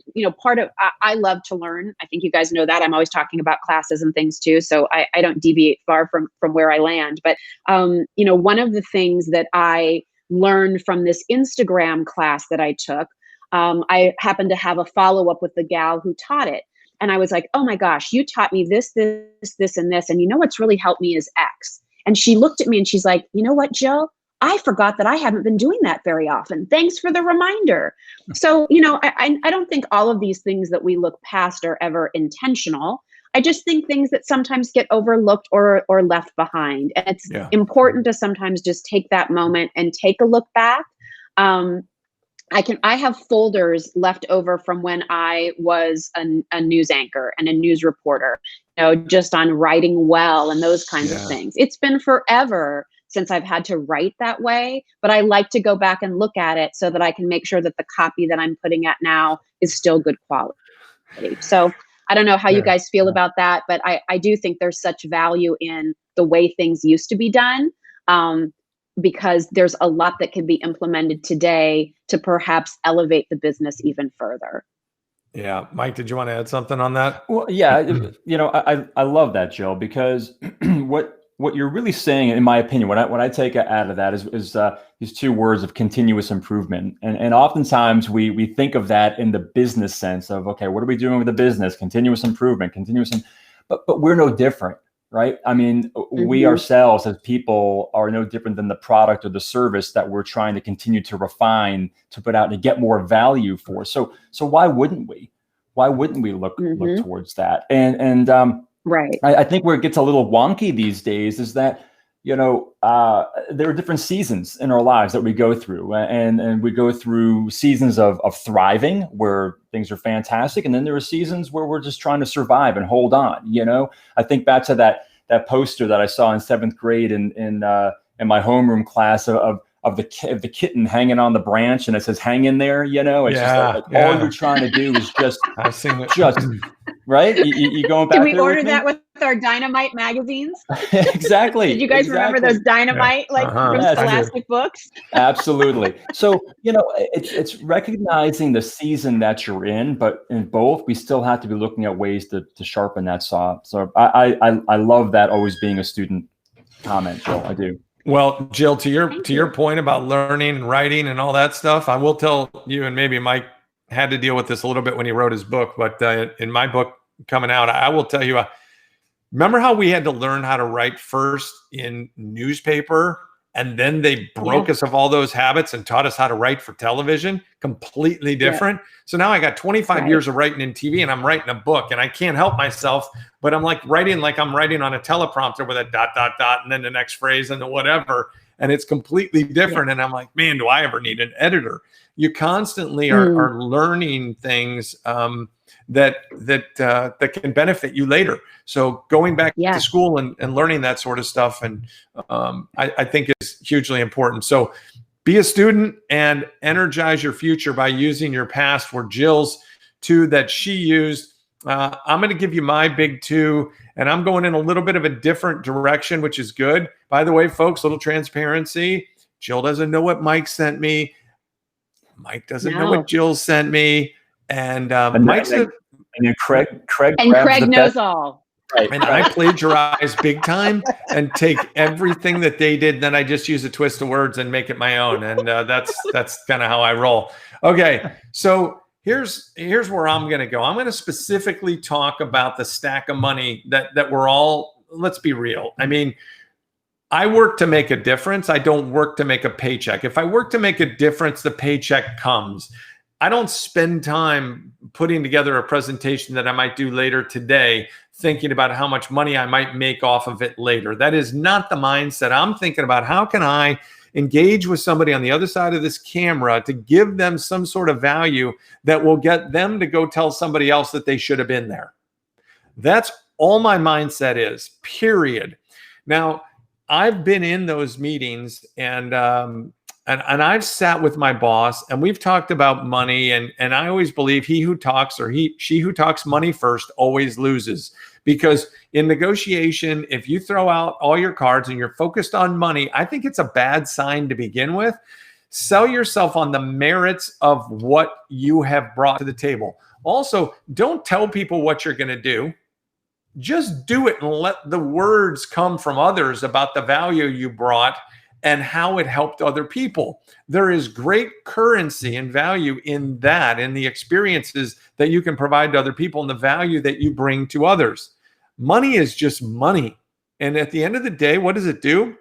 I love to learn. I think you guys know that. I'm always talking about classes and things too. So I don't deviate far from where I land. But, one of the things that I learned from this Instagram class that I took, I happened to have a follow-up with the gal who taught it. And I was like, oh my gosh, you taught me this, and this. And what's really helped me is X. And she looked at me and she's like, you know what, Jill? I forgot that I haven't been doing that very often. Thanks for the reminder. So, I don't think all of these things that we look past are ever intentional. I just think things that sometimes get overlooked or left behind. And it's important to sometimes just take that moment and take a look back. I have folders left over from when I was a news anchor and a news reporter, just on writing well and those kinds of things. It's been forever since I've had to write that way, but I like to go back and look at it so that I can make sure that the copy that I'm putting at now is still good quality. So I don't know how you guys feel about that, but I do think there's such value in the way things used to be done. Because there's a lot that can be implemented today to perhaps elevate the business even further. Yeah. Mike, did you want to add something on that? Well, yeah, I love that, Jill, because what you're really saying, in my opinion, what I take out of that is these two words of continuous improvement. And oftentimes we think of that in the business sense of, okay, what are we doing with the business? Continuous improvement, but we're no different. right? I mean, we ourselves as people are no different than the product or the service that we're trying to continue to refine, to put out and get more value for. So why wouldn't we? Why wouldn't we look towards that? And right. I think where it gets a little wonky these days is that, there are different seasons in our lives that we go through, and we go through seasons of thriving where things are fantastic. And then there are seasons where we're just trying to survive and hold on. I think back to that poster that I saw in 7th grade in my homeroom class of the kitten hanging on the branch, and it says "hang in there." It's just like all you're trying to do is just right. You going back? Did we order that with our Dynamite magazines? Exactly. Did you guys remember those Dynamite Scholastic books? Absolutely. So it's recognizing the season that you're in, but in both, we still have to be looking at ways to sharpen that saw. So I love that always being a student comment, Jill. I do. Well, Jill, to your point about learning and writing and all that stuff, I will tell you, and maybe Mike had to deal with this a little bit when he wrote his book, but in my book coming out, I will tell you, remember how we had to learn how to write first in newspaper, and then they broke us of all those habits and taught us how to write for television? Completely different. So now I got 25 years of writing in TV, and I'm writing a book, and I can't help myself, but I'm writing like I'm writing on a teleprompter with a ... and then the next phrase and the whatever. And it's completely different. And I'm like, man, do I ever need an editor? You constantly are learning things that can benefit you later. So going back to school and learning that sort of stuff, and I think is hugely important. So be a student and energize your future by using your past. Were Jill's 2 that she used. I'm going to give you my big 2, and I'm going in a little bit of a different direction, which is good. By the way, folks, little transparency. Jill doesn't know what Mike sent me. Mike doesn't know what Jill sent me. And Mike's Craig and Craig knows all. Right. And I plagiarize big time and take everything that they did. Then I just use a twist of words and make it my own. And that's kind of how I roll. Okay. So here's where I'm going to go. I'm going to specifically talk about the stack of money that we're all, let's be real. I mean, I work to make a difference. I don't work to make a paycheck. If I work to make a difference, the paycheck comes. I don't spend time putting together a presentation that I might do later today, thinking about how much money I might make off of it later. That is not the mindset. I'm thinking about how can I engage with somebody on the other side of this camera to give them some sort of value that will get them to go tell somebody else that they should have been there. That's all my mindset is, period. Now, I've been in those meetings and I've sat with my boss and we've talked about money, and I always believe he who talks or she who talks money first always loses, because in negotiation, if you throw out all your cards and you're focused on money, I think it's a bad sign to begin with. Sell yourself on the merits of what you have brought to the table. Also, don't tell people what you're going to do. Just do it and let the words come from others about the value you brought and how it helped other people. There is great currency and value in that, in the experiences that you can provide to other people and the value that you bring to others. Money is just money. And at the end of the day, what does it do?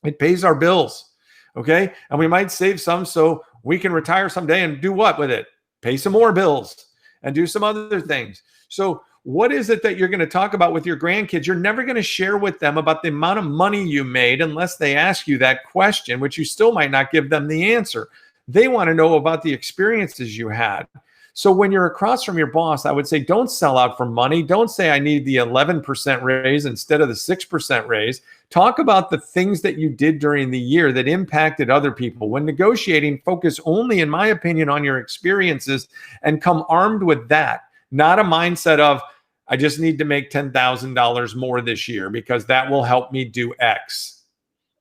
It pays our bills. Okay. And we might save some so we can retire someday and do what with it? Pay some more bills and do some other things. So what is it that you're going to talk about with your grandkids? You're never going to share with them about the amount of money you made unless they ask you that question, which you still might not give them the answer. They want to know about the experiences you had. So when you're across from your boss, I would say, don't sell out for money. Don't say I need the 11% raise instead of the 6% raise. Talk about the things that you did during the year that impacted other people. When negotiating, focus only, in my opinion, on your experiences and come armed with that. Not a mindset of, I just need to make $10,000 more this year because that will help me do X.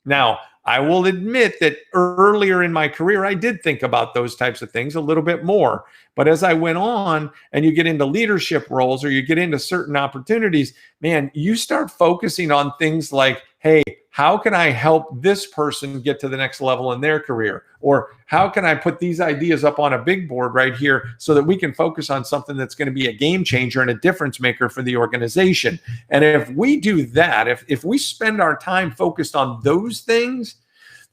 Now, I will admit that earlier in my career, I did think about those types of things a little bit more. But as I went on and you get into leadership roles or you get into certain opportunities, man, you start focusing on things like, hey, how can I help this person get to the next level in their career? Or how can I put these ideas up on a big board right here so that we can focus on something that's going to be a game changer and a difference maker for the organization? And if we do that, if we spend our time focused on those things,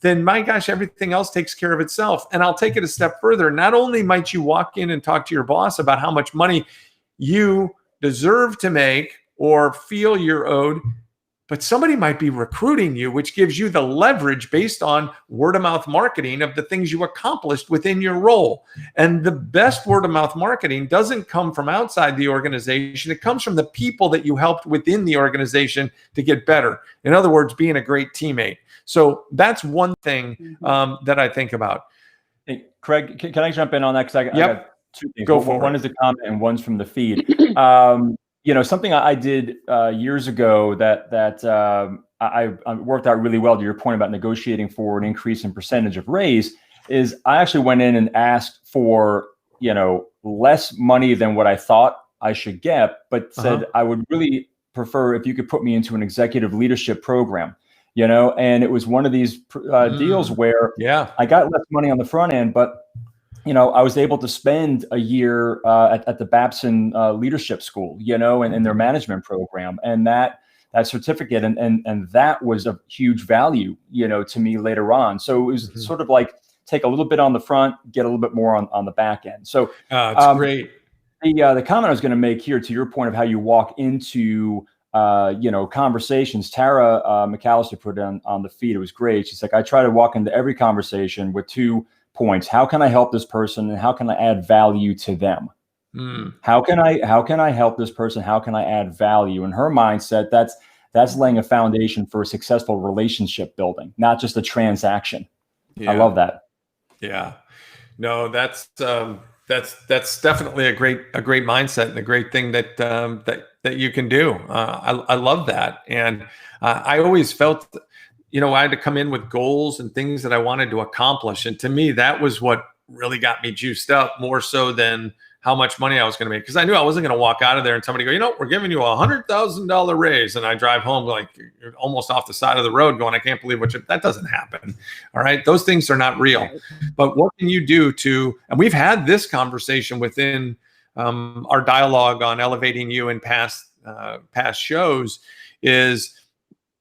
then my gosh, everything else takes care of itself. And I'll take it a step further. Not only might you walk in and talk to your boss about how much money you deserve to make or feel you're owed, but somebody might be recruiting you, which gives you the leverage based on word of mouth marketing of the things you accomplished within your role. And the best word of mouth marketing doesn't come from outside the organization. It comes from the people that you helped within the organization to get better. In other words, being a great teammate. So that's one thing that I think about. Hey, Kraig, can I jump in on that? Because I got two things. Go for it. One is a comment and one's from the feed. Something I did years ago that I worked out really well, to your point about negotiating for an increase in percentage of raise, is I actually went in and asked for, less money than what I thought I should get, but said I would really prefer if you could put me into an executive leadership program. And it was one of these deals where I got less money on the front end, but I was able to spend a year at the Babson Leadership School, and their management program, and that certificate, and that was of huge value, to me later on. So it was sort of like take a little bit on the front, get a little bit more on the back end. So it's great. The comment I was going to make here, to your point of how you walk into conversations, Tara McAllister put it on the feed. It was great. She's like, I try to walk into every conversation with 2 points. How can I help this person, and how can I add value to them? How can I help this person? How can I add value? In her mindset, that's laying a foundation for a successful relationship building, not just a transaction. I love that. Yeah, no, that's definitely a great mindset and a great thing that you can do. I love that. And I always felt, I had to come in with goals and things that I wanted to accomplish. And to me, that was what really got me juiced up, more so than how much money I was going to make. Because I knew I wasn't going to walk out of there and somebody go, we're giving you $100,000 raise. And I drive home like almost off the side of the road going, I can't believe that doesn't happen. All right. Those things are not real. But what can you do and we've had this conversation within our dialogue on Elevating You in past shows, is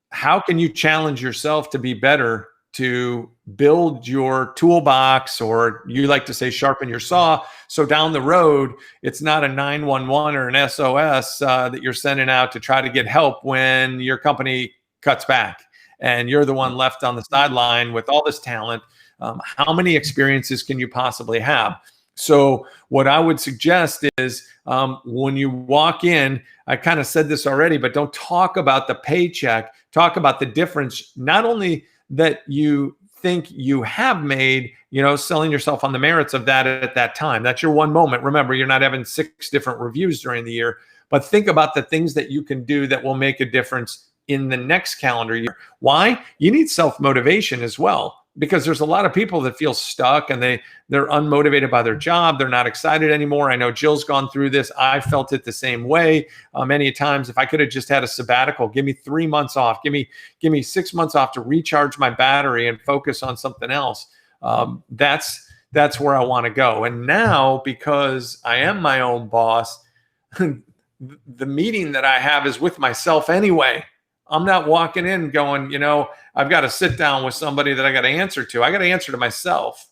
how can you challenge yourself to be better, to build your toolbox, or you like to say sharpen your saw, so down the road it's not a 911 or an SOS that you're sending out to try to get help when your company cuts back and you're the one left on the sideline with all this talent. How many experiences can you possibly have? So what I would suggest is when you walk in, I kind of said this already, but don't talk about the paycheck. Talk about the difference, not only that you think you have made, selling yourself on the merits of that at that time. That's your one moment. Remember, you're not having 6 different reviews during the year, but think about the things that you can do that will make a difference in the next calendar year. Why? You need self-motivation as well, because there's a lot of people that feel stuck and they're unmotivated by their job. They're not excited anymore. I know Jill's gone through this. I felt it the same way many times. If I could have just had a sabbatical, give me 3 months off, give me 6 months off to recharge my battery and focus on something else. That's where I want to go. And now, because I am my own boss, the meeting that I have is with myself anyway. I'm not walking in going, I've got to sit down with somebody that I got to answer to. I got to answer to myself.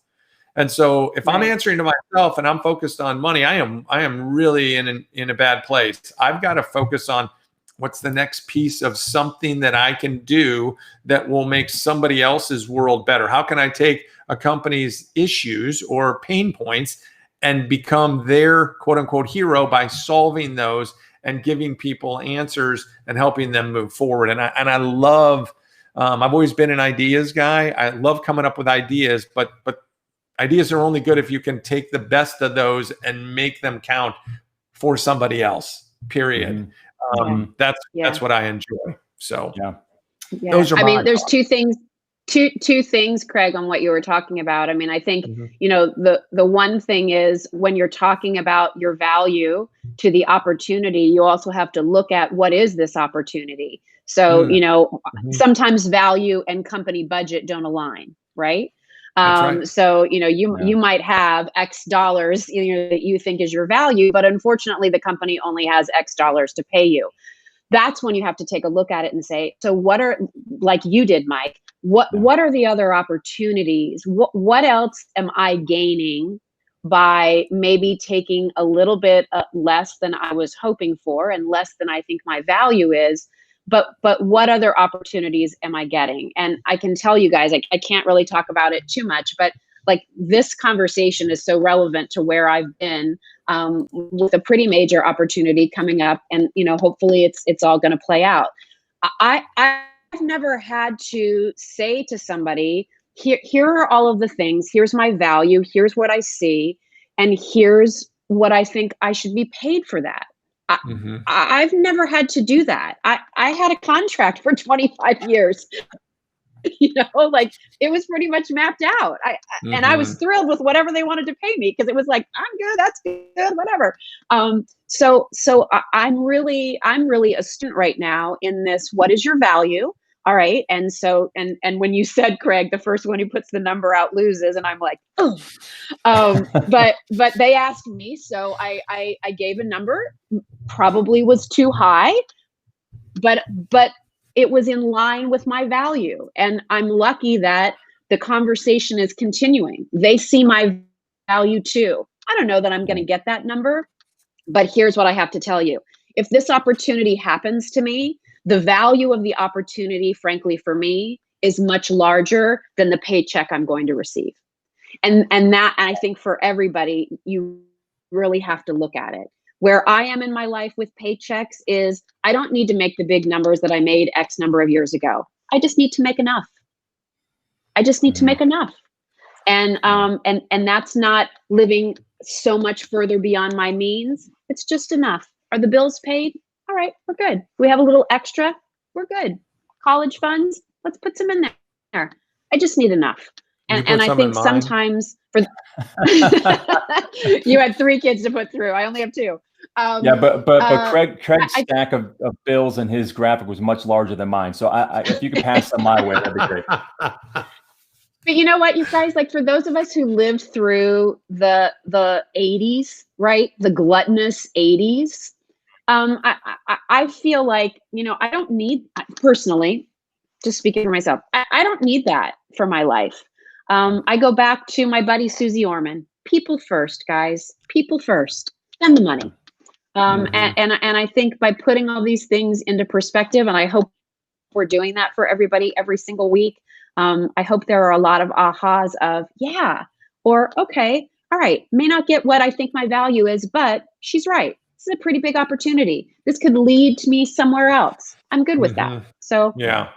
And so if I'm answering to myself and I'm focused on money, I am really in a bad place. I've got to focus on what's the next piece of something that I can do that will make somebody else's world better. How can I take a company's issues or pain points and become their quote unquote hero by solving those and giving people answers and helping them move forward. And I love, I've always been an ideas guy. I love coming up with ideas, but ideas are only good if you can take the best of those and make them count for somebody else, period. That's what I enjoy. So those are there's two things, Kraig, on what you were talking about. I mean, I think, the one thing is when you're talking about your value to the opportunity, you also have to look at what is this opportunity. So, sometimes value and company budget don't align, right? Right. So, you might have X dollars, that you think is your value, but unfortunately the company only has X dollars to pay you. That's when you have to take a look at it and say, so what are, like you did, Mike, what are the other opportunities? What else am I gaining by maybe taking a little bit less than I was hoping for and less than I think my value is? But what other opportunities am I getting? And I can tell you guys, I can't really talk about it too much, but like this conversation is so relevant to where I've been with a pretty major opportunity coming up, and hopefully it's all going to play out. I've never had to say to somebody, here are all of the things. Here's my value. Here's what I see, and here's what I think I should be paid for that. I've never had to do that. I had a contract for 25 years. Like it was pretty much mapped out. And I was thrilled with whatever they wanted to pay me, because it was like, I'm good, that's good, whatever. So I'm really a student right now in this. What is your value? All right. And so, and when you said, Kraig, the first one who puts the number out loses, and I'm like, oh, but they asked me, so I gave a number, probably was too high, but it was in line with my value. And I'm lucky that the conversation is continuing. They see my value too. I don't know that I'm going to get that number, but here's what I have to tell you. If this opportunity happens to me, the value of the opportunity, frankly, for me, is much larger than the paycheck I'm going to receive. And I think for everybody, you really have to look at it. Where I am in my life with Paychecks is I don't need to make the big numbers that I made X number of years ago. I just need to make enough. And that's not living so much further beyond my means. It's just enough. Are the bills paid? All right, we're good. We have a little extra. We're good. College funds, let's put some in there. I just need enough. And I think sometimes you had 3 kids to put through. I only have 2. But Kraig's stack of bills and his graphic was much larger than mine. So if you could pass them my way, that'd be great. But you know what, you guys, like for those of us who lived through the 80s, right? The gluttonous 80s. I feel like, I don't need, personally, just speaking for myself, I don't need that for my life. I go back to my buddy, Susie Orman. People first, guys. People first. Then the money. And I think by putting all these things into perspective, and I hope we're doing that for everybody every single week, I hope there are a lot of ahas of, yeah, or okay, all right, may not get what I think my value is, but she's right. This is a pretty big opportunity. This could lead to me somewhere else. I'm good with that. So yeah,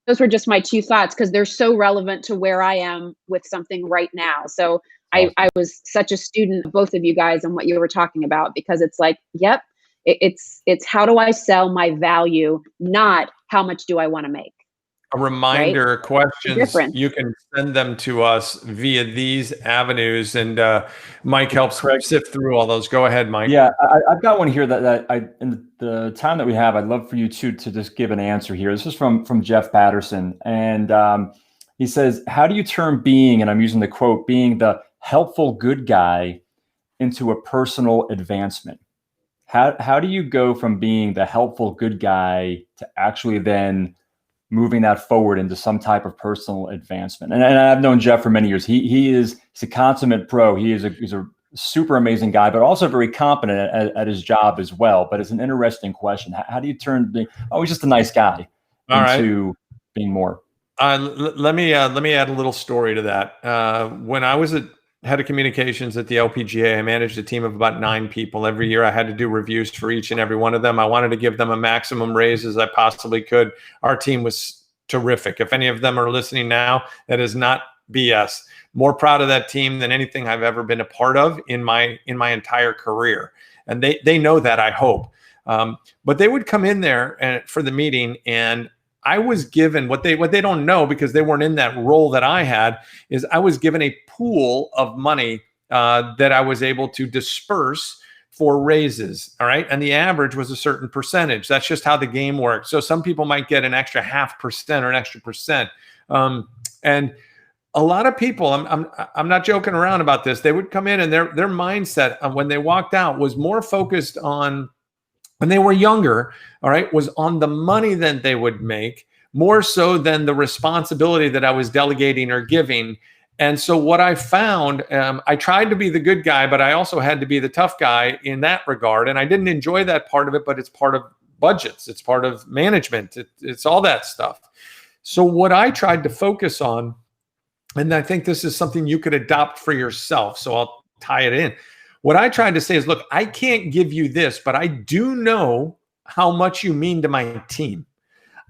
those were just my 2 thoughts, because they're so relevant to where I am with something right now. So I was such a student of both of you guys and what you were talking about, because it's like, yep, it's how do I sell my value, not how much do I want to make. A reminder, right? Questions, you can send them to us via these avenues, and Mike helps sift through all those. Go ahead, Mike. Yeah, I've got one here that I, in the time that we have, I'd love for you to just give an answer here. This is from Jeff Patterson, and he says, how do you turn being, and I'm using the quote, being the helpful good guy into a personal advancement? How do you go from being the helpful good guy to actually then moving that forward into some type of personal advancement? And I've known Jeff for many years. He's a consummate pro. He's a super amazing guy, but also very competent at his job as well. But it's an interesting question. How do you turn being, he's just a nice guy, into being more? Let me add a little story to that. When I was head of communications at the LPGA, I managed a team of about 9 people. Every year I had to do reviews for each and every one of them. I wanted to give them a maximum raise as I possibly could. Our team was terrific. If any of them are listening now, that is not BS. More proud of that team than anything I've ever been a part of in my entire career. And they know that, I hope. But they would come in there for the meeting, and I was given what they don't know, because they weren't in that role that I had, is I was given a pool of money that I was able to disperse for raises. All right. And the average was a certain percentage. That's just how the game works. So some people might get an extra 0.5% or an extra percent. And a lot of people, I'm not joking around about this. They would come in and their mindset when they walked out was more focused on, when they were younger, all right, was on the money that they would make, more so than the responsibility that I was delegating or giving. And so what I found, I tried to be the good guy, but I also had to be the tough guy in that regard. And I didn't enjoy that part of it, but it's part of budgets. It's part of management. It's all that stuff. So what I tried to focus on, and I think this is something you could adopt for yourself, so I'll tie it in. What I tried to say is, look, I can't give you this, but I do know how much you mean to my team.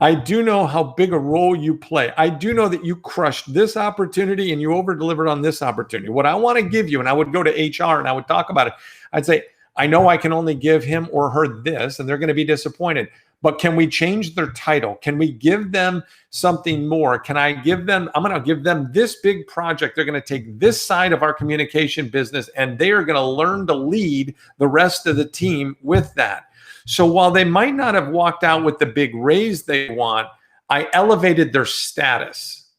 I do know how big a role you play. I do know that you crushed this opportunity and you over-delivered on this opportunity. What I want to give you, and I would go to HR and I would talk about it, I'd say, I know I can only give him or her this, and they're going to be disappointed. But can we change their title? Can we give them something more? Can I give them, I'm going to give them this big project. They're going to take this side of our communication business, and they are going to learn to lead the rest of the team with that. So while they might not have walked out with the big raise they want, I elevated their status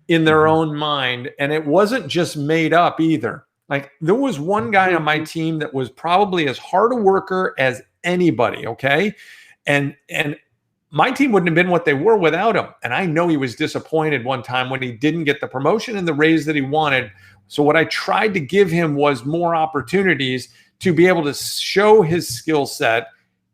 in their own mind. And it wasn't just made up either. Like, there was one guy on my team that was probably as hard a worker as anybody. Okay. And my team wouldn't have been what they were without him. And I know he was disappointed one time when he didn't get the promotion and the raise that he wanted. So what I tried to give him was more opportunities to be able to show his skill set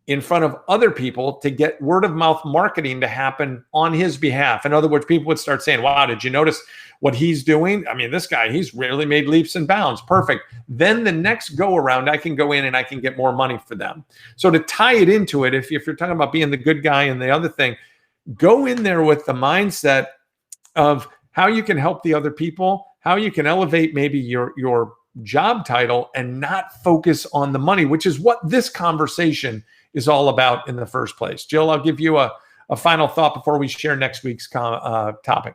in front of other people, to get word of mouth marketing to happen on his behalf. In other words, people would start saying, wow, did you notice what he's doing? I mean, this guy, he's really made leaps and bounds. Perfect. Then the next go around, I can go in and I can get more money for them. So to tie it into it, if you're talking about being the good guy and the other thing, go in there with the mindset of how you can help the other people, how you can elevate maybe your job title, and not focus on the money, which is what this conversation is all about in the first place. Jill, I'll give you a final thought before we share next week's topic.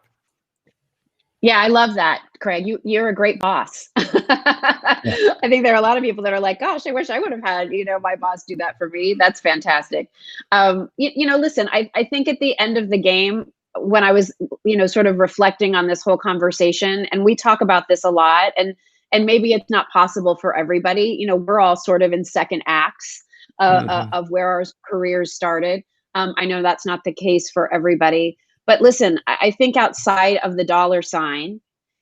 Yeah, I love that, Kraig. You're a great boss. I think there are a lot of people that are like, gosh, I wish I would have had, my boss do that for me. That's fantastic. Listen, I think at the end of the game, when I was, sort of reflecting on this whole conversation, and we talk about this a lot, and maybe it's not possible for everybody, we're all sort of in second acts of where our careers started. I know that's not the case for everybody, but listen, I think outside of the dollar sign,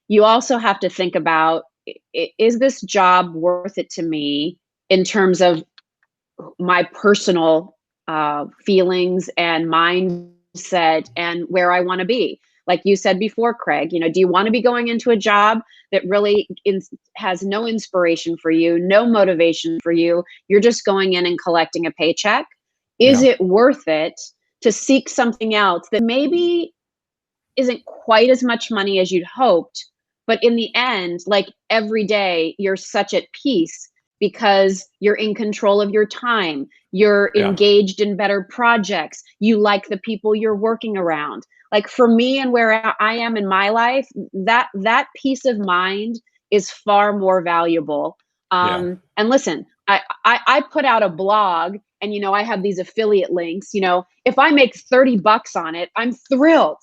you also have to think about, is this job worth it to me in terms of my personal feelings and mindset and where I want to be? Like you said before, Kraig, do you want to be going into a job that really has no inspiration for you, no motivation for you? You're just going in and collecting a paycheck. Is it worth it to seek something else that maybe isn't quite as much money as you'd hoped, but in the end, like every day, you're such at peace because you're in control of your time, you're engaged in better projects, you like the people you're working around. Like, for me and where I am in my life, that peace of mind is far more valuable. And listen, I put out a blog, and I have these affiliate links. If I make $30 on it, I'm thrilled.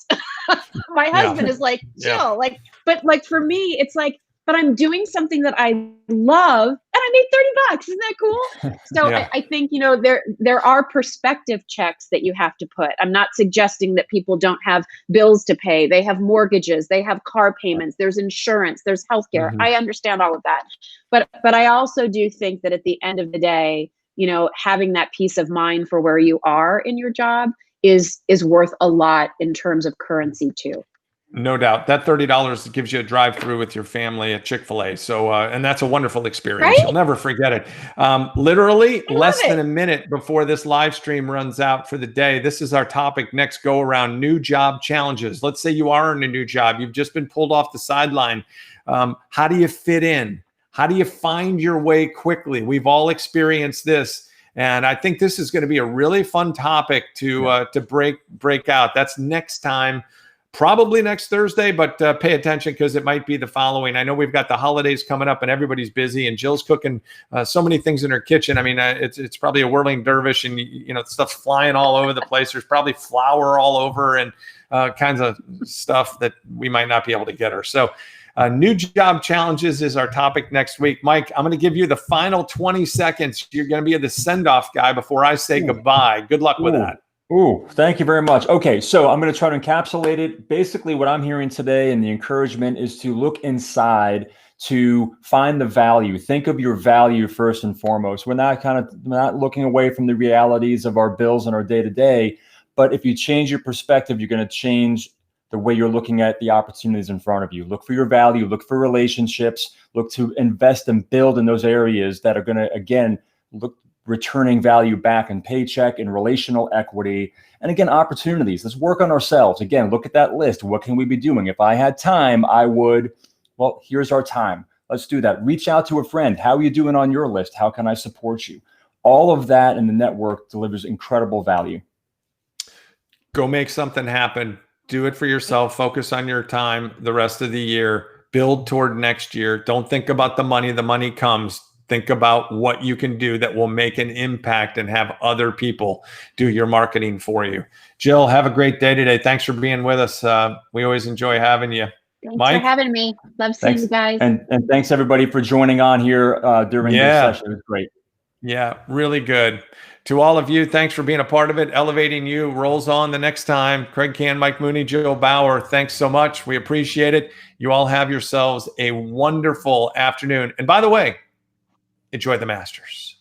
My husband is like, chill. But for me, it's like, but I'm doing something that I love, and I made $30. Isn't that cool? So I think, there are perspective checks that you have to put. I'm not suggesting that people don't have bills to pay. They have mortgages, they have car payments, there's insurance, there's healthcare. I understand all of that. But I also do think that at the end of the day, having that peace of mind for where you are in your job is worth a lot in terms of currency too. No doubt. That $30 gives you a drive-through with your family at Chick-fil-A. So, and that's a wonderful experience. Right? You'll never forget it. Literally less than a minute before this live stream runs out for the day. This is our topic next go around: new job challenges. Let's say you are in a new job. You've just been pulled off the sideline. How do you fit in? How do you find your way quickly? We've all experienced this. And I think this is going to be a really fun topic to break out. That's next time. probably next Thursday, but pay attention because it might be the following. I know we've got the holidays coming up and everybody's busy, and Jill's cooking so many things in her kitchen. I mean, it's probably a whirling dervish, and stuff's flying all over the place. There's probably flour all over and kinds of stuff that we might not be able to get her. So new job challenges is our topic next week. Mike, I'm going to give you the final 20 seconds. You're going to be the send-off guy before I say goodbye. Good luck with that. Ooh, thank you very much. Okay, so I'm going to try to encapsulate it. Basically, what I'm hearing today and the encouragement is to look inside to find the value. Think of your value first and foremost. We're not looking away from the realities of our bills and our day-to-day, but if you change your perspective, you're going to change the way you're looking at the opportunities in front of you. Look for your value, look for relationships, look to invest and build in those areas that are going to, again, returning value back in paycheck and relational equity. And again, opportunities. Let's work on ourselves. Again, look at that list. What can we be doing? If I had time, I would, well, here's our time. Let's do that. Reach out to a friend. How are you doing on your list? How can I support you? All of that in the network delivers incredible value. Go make something happen. Do it for yourself. Focus on your time the rest of the year. Build toward next year. Don't think about the money. The money comes. Think about what you can do that will make an impact and have other people do your marketing for you. Jill, have a great day today. Thanks for being with us. We always enjoy having you. Thanks for having me. Love seeing you guys. And thanks everybody for joining on here during this session. It was great. Yeah, really good. To all of you, thanks for being a part of it. Elevating You rolls on the next time. Kraig Kann, Mike Mooney, Jill Bauer, thanks so much. We appreciate it. You all have yourselves a wonderful afternoon. And by the way, enjoy the Masters.